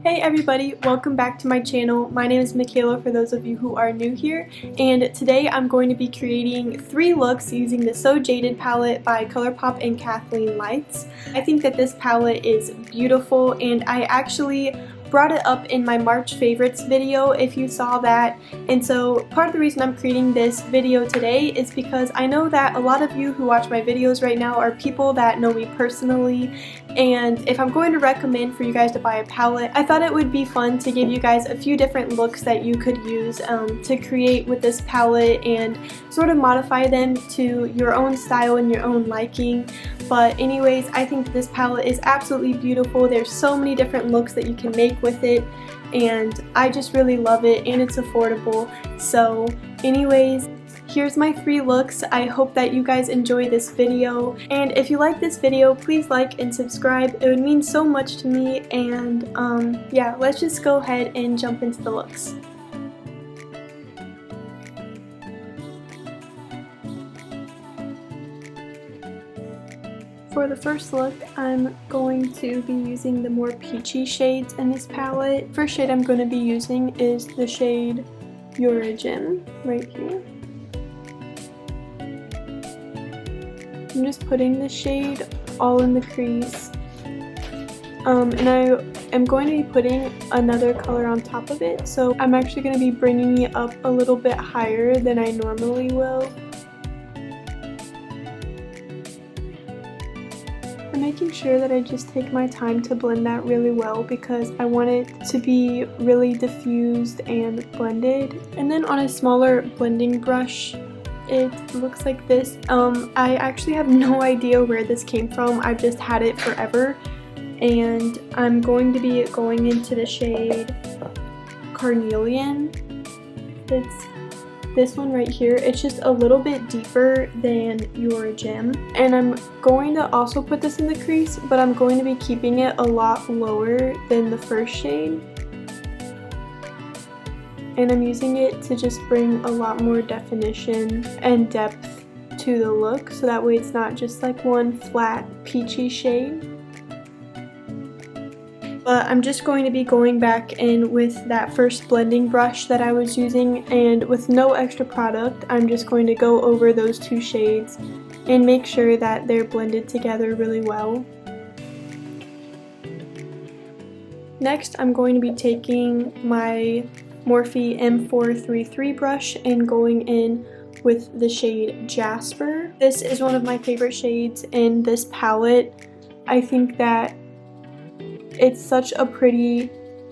Hey everybody, welcome back to my channel. My name is Michaela for those of you who are new here, and today I'm going to be creating 3 looks using the So Jaded palette by Colourpop and Kathleen lights. I think that this palette is beautiful, and I actually brought it up in my March favorites video if you saw that. And so part of the reason I'm creating this video today is because I know that a lot of you who watch my videos right now are people that know me personally, and if I'm going to recommend for you guys to buy a palette, I thought it would be fun to give you guys a few different looks that you could use to create with this palette and sort of modify them to your own style and your own liking. But anyways, I think this palette is absolutely beautiful. There's so many different looks that you can make with it, and I just really love it, and it's affordable. So anyways, here's my 3 looks. I hope that you guys enjoy this video, and if you like this video, please like and subscribe. It would mean so much to me, and yeah, let's just go ahead and jump into the looks. For the first look, I'm going to be using the more peachy shades in this palette. First shade I'm going to be using is the shade Origin right here. I'm just putting the shade all in the crease, and I am going to be putting another color on top of it, so I'm actually going to be bringing it up a little bit higher than I normally will. I'm making sure that I just take my time to blend that really well because I want it to be really diffused and blended. And then on a smaller blending brush, it looks like this. I actually have no idea where this came from. I've just had it forever, and I'm going to be going into the shade Carnelian. It's this one right here. It's just a little bit deeper than your gem, and I'm going to also put this in the crease, but I'm going to be keeping it a lot lower than the first shade. And I'm using it to just bring a lot more definition and depth to the look, so that way it's not just like one flat peachy shade. But I'm just going to be going back in with that first blending brush that I was using, and with no extra product, I'm just going to go over those 2 shades and make sure that they're blended together really well. Next, I'm going to be taking my Morphe M433 brush and going in with the shade Jasper. This is one of my favorite shades in this palette. I think that it's such a pretty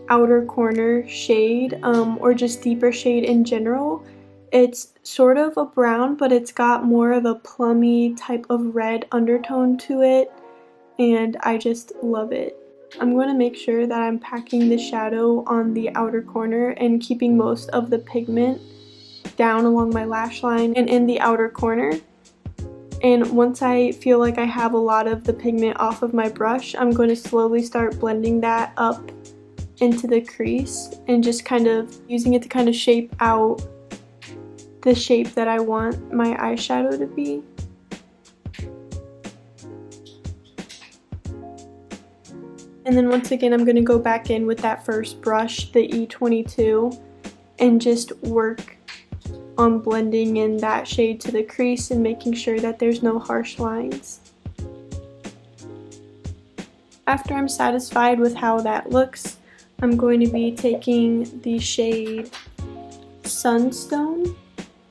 outer corner shade, or just deeper shade in general. It's sort of a brown, but it's got more of a plummy type of red undertone to it, and I just love it. I'm going to make sure that I'm packing the shadow on the outer corner and keeping most of the pigment down along my lash line and in the outer corner. And once I feel like I have a lot of the pigment off of my brush, I'm going to slowly start blending that up into the crease and just kind of using it to kind of shape out the shape that I want my eyeshadow to be. And then once again, I'm going to go back in with that first brush, the E22, and just work on blending in that shade to the crease and making sure that there's no harsh lines. After I'm satisfied with how that looks, I'm going to be taking the shade Sunstone.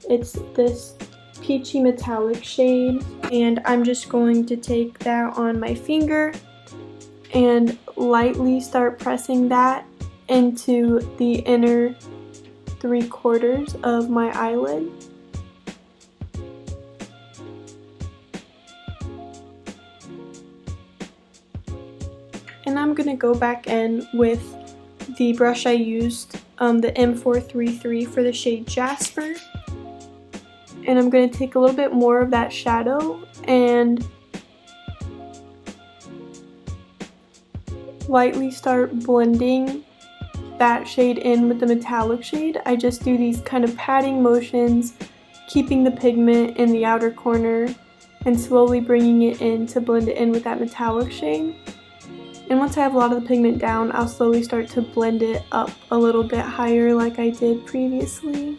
It's this peachy metallic shade, and I'm just going to take that on my finger and lightly start pressing that into the inner 3/4 of my eyelid. And I'm going to go back in with the brush I used, the M433 for the shade Jasper. And I'm going to take a little bit more of that shadow and lightly start blending that shade in with the metallic shade. I just do these kind of patting motions, keeping the pigment in the outer corner and slowly bringing it in to blend it in with that metallic shade. And once I have a lot of the pigment down, I'll slowly start to blend it up a little bit higher like I did previously.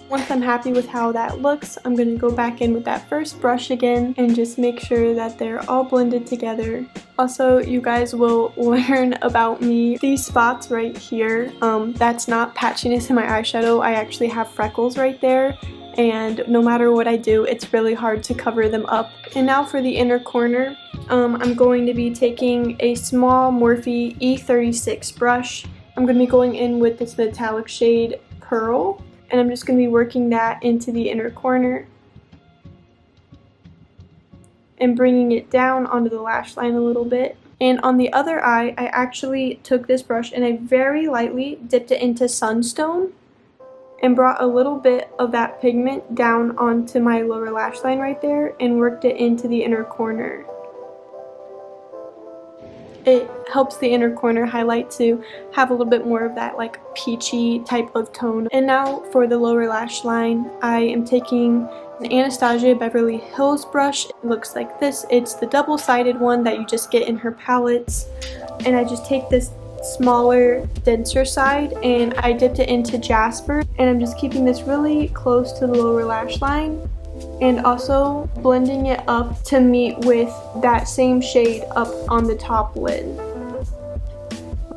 Once I'm happy with how that looks, I'm going to go back in with that first brush again and just make sure that they're all blended together. Also, you guys will learn about me. These spots right here, that's not patchiness in my eyeshadow. I actually have freckles right there, and no matter what I do, it's really hard to cover them up. And now for the inner corner, I'm going to be taking a small Morphe E36 brush. I'm going to be going in with this metallic shade Pearl, and I'm just going to be working that into the inner corner and bringing it down onto the lash line a little bit. And on the other eye, I actually took this brush and I very lightly dipped it into Sunstone and brought a little bit of that pigment down onto my lower lash line right there and worked it into the inner corner. It helps the inner corner highlight to have a little bit more of that like peachy type of tone. And now for the lower lash line, I am taking an Anastasia Beverly Hills brush. It looks like this. It's the double-sided one that you just get in her palettes. And I just take this smaller, denser side and I dipped it into Jasper. And I'm just keeping this really close to the lower lash line, and also blending it up to meet with that same shade up on the top lid.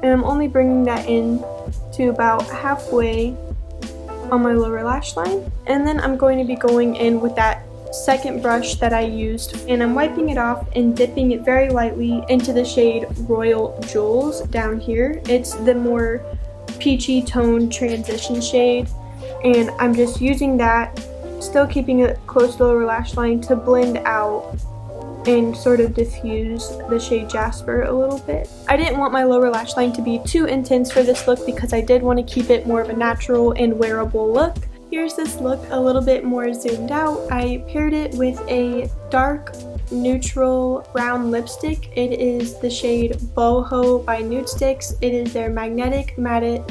And I'm only bringing that in to about halfway on my lower lash line. And then I'm going to be going in with that second brush that I used, and I'm wiping it off and dipping it very lightly into the shade Royal Jewels down here. It's the more peachy tone transition shade, and I'm just using that, still keeping it close to the lower lash line, to blend out and sort of diffuse the shade Jasper a little bit. I didn't want my lower lash line to be too intense for this look because I did want to keep it more of a natural and wearable look. Here's this look a little bit more zoomed out. I paired it with a dark neutral brown lipstick. It is the shade Boho by Nude Sticks. It is their magnetic matte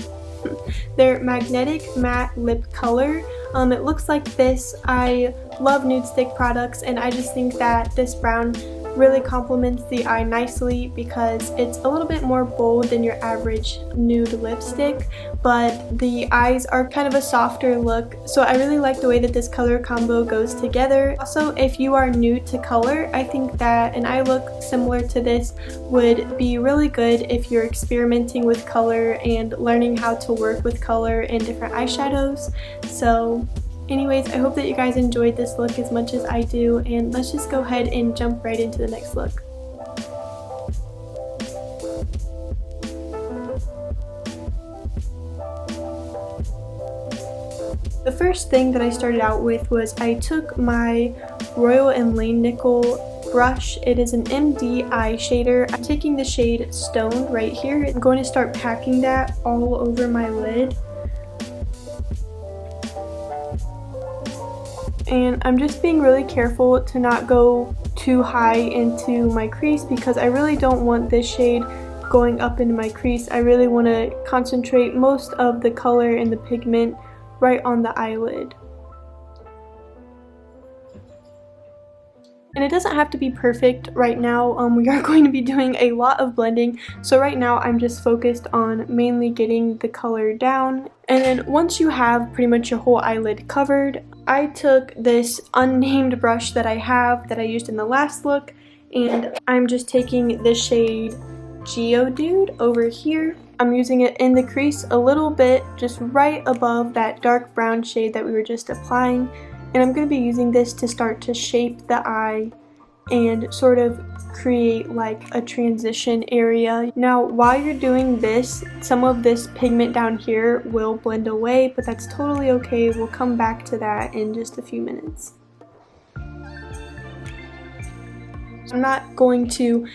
lip color. It looks like this. I love nude stick products, and I just think that this brown really complements the eye nicely because it's a little bit more bold than your average nude lipstick, but the eyes are kind of a softer look, so I really like the way that this color combo goes together. Also, if you are new to color, I think that an eye look similar to this would be really good if you're experimenting with color and learning how to work with color and different eyeshadows. So anyways, I hope that you guys enjoyed this look as much as I do, and let's just go ahead and jump right into the next look. The first thing that I started out with was I took my Royal and Lane Nickel brush. It is an MD eye shader. I'm taking the shade Stone right here. I'm going to start packing that all over my lid. And I'm just being really careful to not go too high into my crease because I really don't want this shade going up into my crease. I really want to concentrate most of the color and the pigment right on the eyelid. And it doesn't have to be perfect right now. We are going to be doing a lot of blending, so right now I'm just focused on mainly getting the color down. And then once you have pretty much your whole eyelid covered, I took this unnamed brush that I have that I used in the last look, and I'm just taking the shade Geodude over here. I'm using it in the crease a little bit, just right above that dark brown shade that we were just applying. And I'm going to be using this to start to shape the eye and sort of create like a transition area. Now, while you're doing this, some of this pigment down here will blend away, but that's totally okay. We'll come back to that in just a few minutes. I'm not going to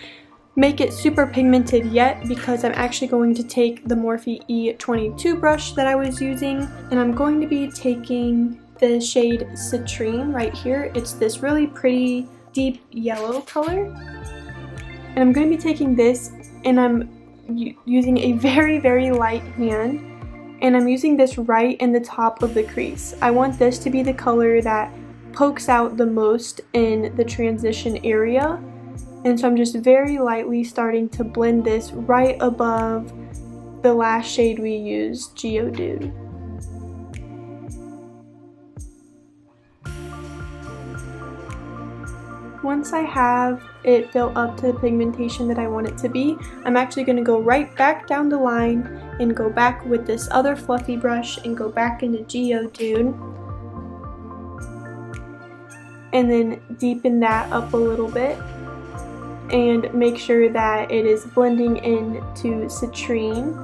make it super pigmented yet because I'm actually going to take the Morphe E22 brush that I was using, and I'm going to be taking the shade Citrine right here. It's this really pretty deep yellow color, and I'm going to be taking this, and I'm using a very light hand, and I'm using this right in the top of the crease. I want this to be the color that pokes out the most in the transition area, And so I'm just very lightly starting to blend this right above the last shade we used, Geodude. Once I have it built up to the pigmentation that I want it to be, I'm actually going to go right back down the line and go back with this other fluffy brush and go back into Geodude. And then deepen that up a little bit and make sure that it is blending into Citrine.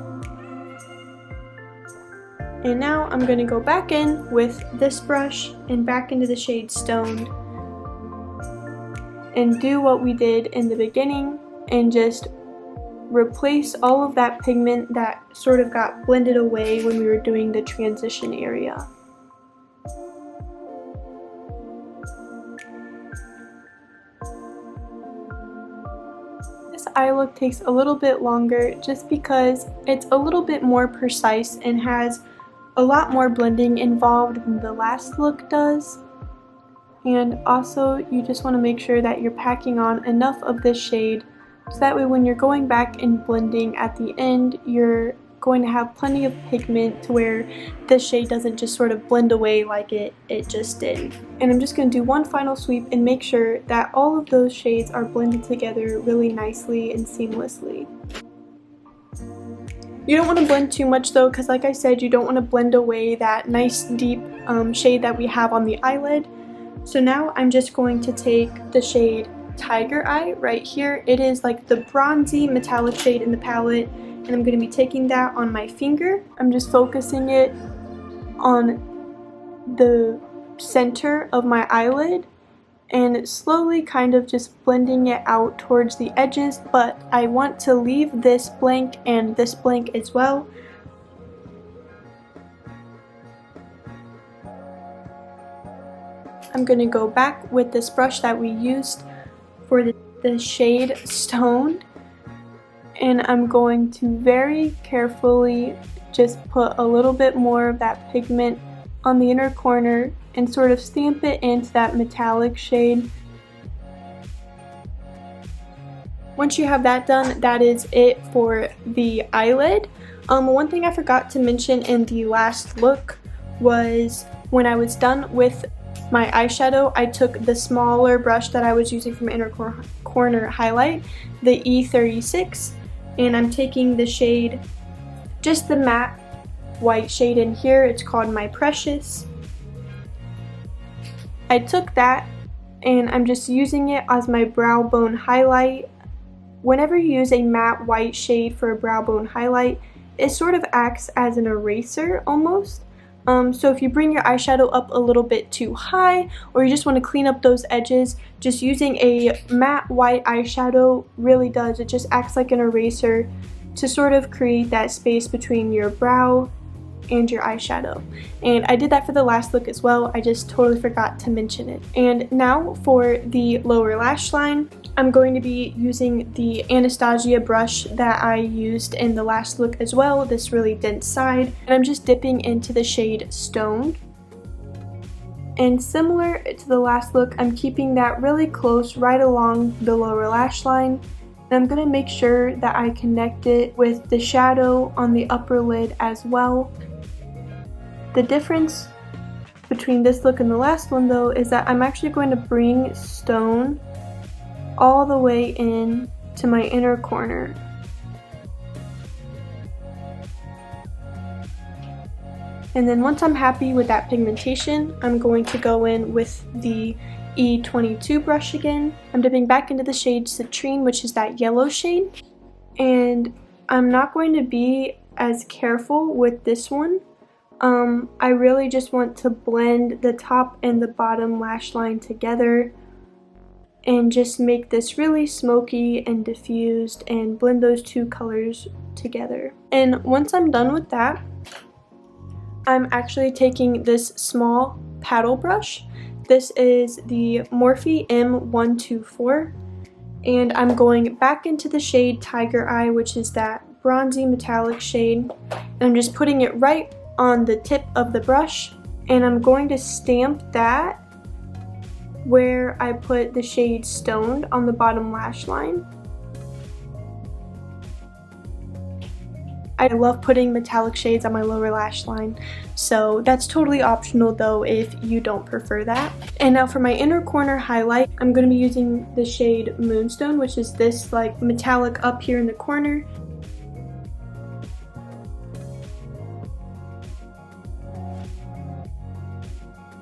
And now I'm going to go back in with this brush and back into the shade Stoned and do what we did in the beginning and just replace all of that pigment that sort of got blended away when we were doing the transition area. This eye look takes a little bit longer just because it's a little bit more precise and has a lot more blending involved than the last look does. And also you just want to make sure that you're packing on enough of this shade so that way when you're going back and blending at the end, you're going to have plenty of pigment to where this shade doesn't just sort of blend away like it just did. And I'm just going to do one final sweep and make sure that all of those shades are blended together really nicely and seamlessly. You don't want to blend too much though, because like I said, you don't want to blend away that nice deep shade that we have on the eyelid. So now I'm just going to take the shade Tiger Eye right here. It is like the bronzy metallic shade in the palette, and I'm going to be taking that on my finger. I'm just focusing it on the center of my eyelid and slowly kind of just blending it out towards the edges, but I want to leave this blank and this blank as well. I'm going to go back with this brush that we used for the shade Stoned, and I'm going to very carefully just put a little bit more of that pigment on the inner corner and sort of stamp it into that metallic shade. Once you have that done, that is it for the eyelid. One thing I forgot to mention in the last look was when I was done with my eyeshadow, I took the smaller brush that I was using from Inner Corner Highlight, the E36, and I'm taking the shade, just the matte white shade in here. It's called My Precious. I took that and I'm just using it as my brow bone highlight. Whenever you use a matte white shade for a brow bone highlight, it sort of acts as an eraser almost. So if you bring your eyeshadow up a little bit too high, or you just want to clean up those edges, just using a matte white eyeshadow really does. It just acts like an eraser to sort of create that space between your brow and your eyeshadow. And I did that for the last look as well. I just totally forgot to mention it. And now for the lower lash line, I'm going to be using the Anastasia brush that I used in the last look as well, this really dense side, and I'm just dipping into the shade Stoned. And similar to the last look, I'm keeping that really close right along the lower lash line, and I'm going to make sure that I connect it with the shadow on the upper lid as well. The difference between this look and the last one though is that I'm actually going to bring Stone all the way in to my inner corner. And then once I'm happy with that pigmentation, I'm going to go in with the E22 brush again. I'm dipping back into the shade Citrine, which is that yellow shade. And I'm not going to be as careful with this one. I really just want to blend the top and the bottom lash line together and just make this really smoky and diffused and blend those two colors together. And once I'm done with that, I'm actually taking this small paddle brush. This is the Morphe M124, and I'm going back into the shade Tiger Eye, which is that bronzy metallic shade, and I'm just putting it right on the tip of the brush, and I'm going to stamp that where I put the shade Stoned on the bottom lash line. I love putting metallic shades on my lower lash line, so that's totally optional though if you don't prefer that. And now for my inner corner highlight, I'm going to be using the shade Moonstone, which is this like metallic up here in the corner.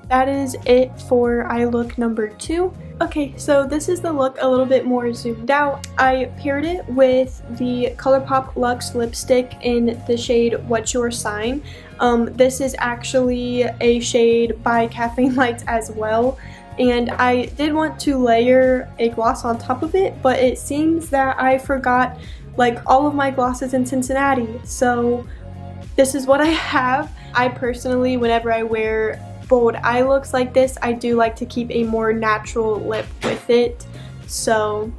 That is it for eye look number 2. Okay, so this is the look a little bit more zoomed out. I paired it with the Colourpop Luxe lipstick in the shade What's Your Sign. This is actually a shade by Kathleen Lights as well. And I did want to layer a gloss on top of it, but it seems that I forgot like all of my glosses in Cincinnati. So this is what I have. I personally, whenever I wear bold eye looks like this, I do like to keep a more natural lip with it. So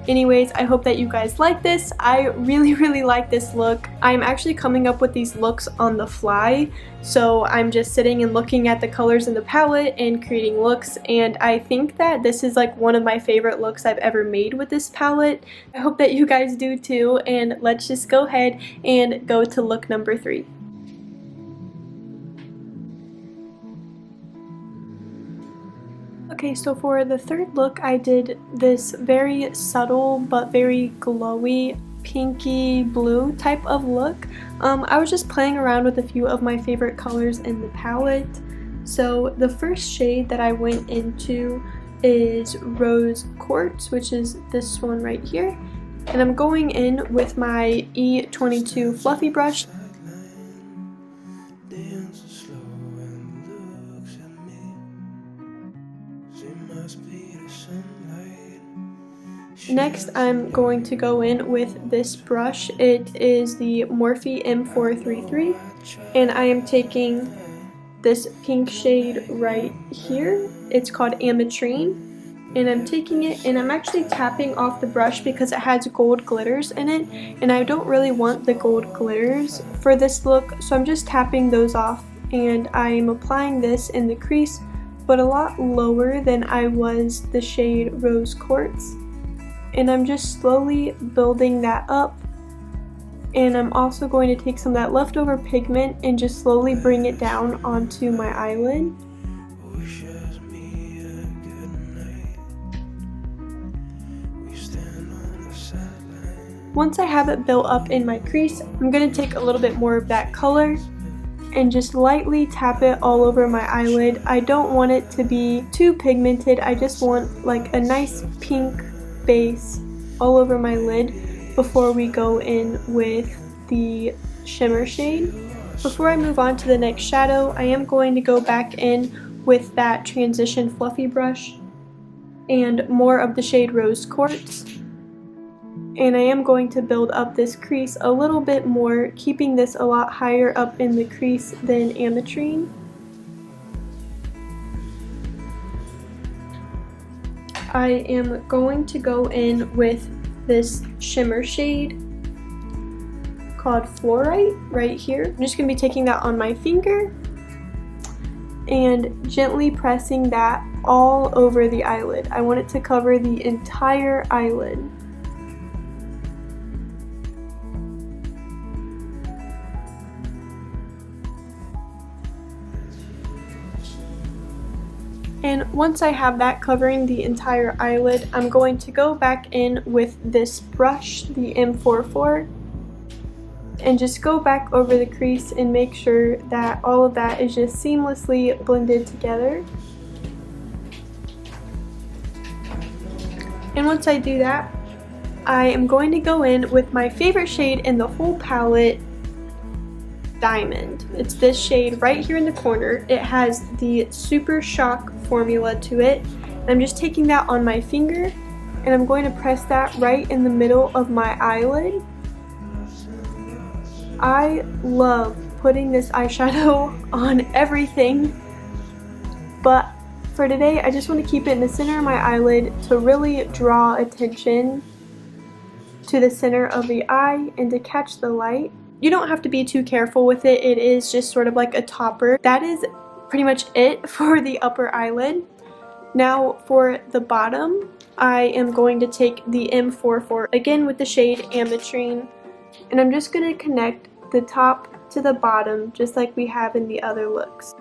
anyways, I hope that you guys like this. I really like this look. I'm actually coming up with these looks on the fly, so I'm just sitting and looking at the colors in the palette and creating looks, and I think that this is like one of my favorite looks I've ever made with this palette. I hope that you guys do too, and let's just go ahead and go to look number 3. Okay, so for the third look, I did this very subtle but very glowy pinky blue type of look. I was just playing around with a few of my favorite colors in the palette. So the first shade that I went into is Rose Quartz, which is this one right here. And I'm going in with my E22 fluffy brush. Next, I'm going to go in with this brush. It is the Morphe M433, and I am taking this pink shade right here. It's called Ametrine, and I'm taking it and I'm actually tapping off the brush because it has gold glitters in it, and I don't really want the gold glitters for this look, so I'm just tapping those off, and I'm applying this in the crease, but a lot lower than I was the shade Rose Quartz. And I'm just slowly building that up, and I'm also going to take some of that leftover pigment and just slowly bring it down onto my eyelid. Once I have it built up in my crease, I'm going to take a little bit more of that color and just lightly tap it all over my eyelid. I don't want it to be too pigmented, I just want like a nice pink base all over my lid before we go in with the shimmer shade. Before I move on to the next shadow, I am going to go back in with that transition fluffy brush and more of the shade Rose Quartz, and I am going to build up this crease a little bit more, keeping this a lot higher up in the crease than Ametrine. I am going to go in with this shimmer shade called Fluorite right here. I'm just going to be taking that on my finger and gently pressing that all over the eyelid. I want it to cover the entire eyelid. And once I have that covering the entire eyelid, I'm going to go back in with this brush, the M44, and just go back over the crease and make sure that all of that is just seamlessly blended together. And once I do that, I am going to go in with my favorite shade in the whole palette, Diamond. It's this shade right here in the corner. It has the Super Shock formula to it. I'm just taking that on my finger and I'm going to press that right in the middle of my eyelid. I love putting this eyeshadow on everything, but for today I just want to keep it in the center of my eyelid to really draw attention to the center of the eye and to catch the light. You don't have to be too careful with it. It is just sort of like a topper. That is pretty much it for the upper eyelid. Now for the bottom, I am going to take the M44 again with the shade Ametrine, and I'm just going to connect the top to the bottom just like we have in the other looks.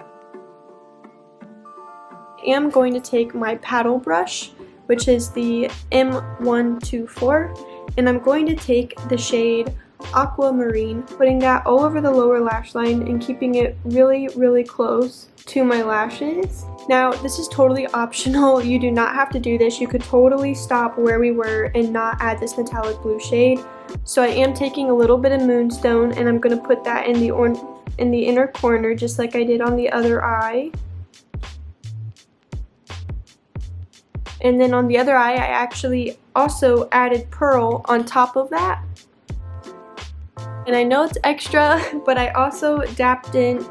I am going to take my paddle brush, which is the M124, and I'm going to take the shade Aquamarine, putting that all over the lower lash line and keeping it really close to my lashes. Now this is totally optional, you do not have to do this, you could totally stop where we were and not add this metallic blue shade. So I am taking a little bit of Moonstone and I'm going to put that in the inner corner just like I did on the other eye. And then on the other eye I actually also added Pearl on top of that. And I know it's extra, but I also dipped into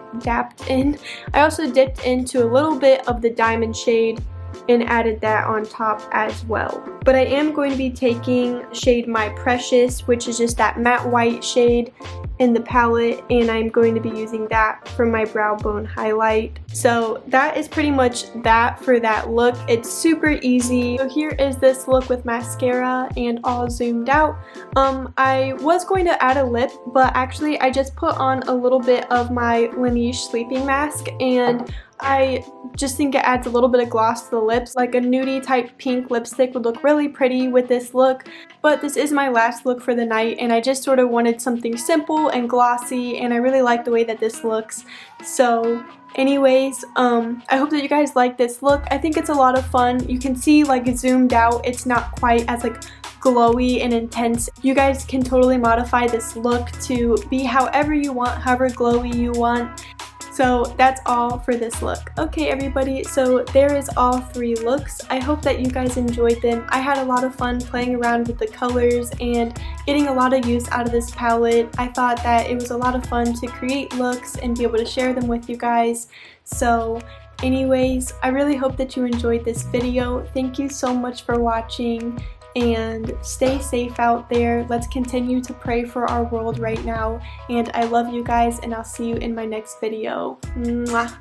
a little bit of the diamond shade and added that on top as well. But I am going to be taking shade My Precious, which is just that matte white shade in the palette, and I'm going to be using that for my brow bone highlight. So that is pretty much that for that look. It's super easy. So here is this look with mascara and all zoomed out. I was going to add a lip, but actually I just put on a little bit of my Laneige sleeping mask, and I just think it adds a little bit of gloss to the lips. Like a nudie type pink lipstick would look really pretty with this look. But this is my last look for the night, and I just sort of wanted something simple and glossy, and I really like the way that this looks. So anyways, I hope that you guys like this look. I think it's a lot of fun. You can see like zoomed out, it's not quite as like glowy and intense. You guys can totally modify this look to be however you want, however glowy you want. So that's all for this look. Okay everybody, so there is all three looks. I hope that you guys enjoyed them. I had a lot of fun playing around with the colors and getting a lot of use out of this palette. I thought that it was a lot of fun to create looks and be able to share them with you guys. So anyways, I really hope that you enjoyed this video. Thank you so much for watching, and stay safe out there. Let's continue to pray for our world right now, and I love you guys, and I'll see you in my next video. Mwah.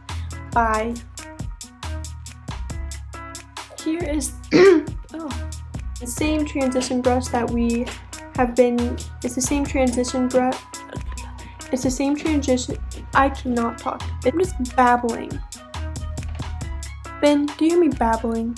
Bye. Here is the same transition brush that we have been, it's the same transition brush, it's the same transition, I cannot talk, I'm just babbling. Ben, do you hear me babbling?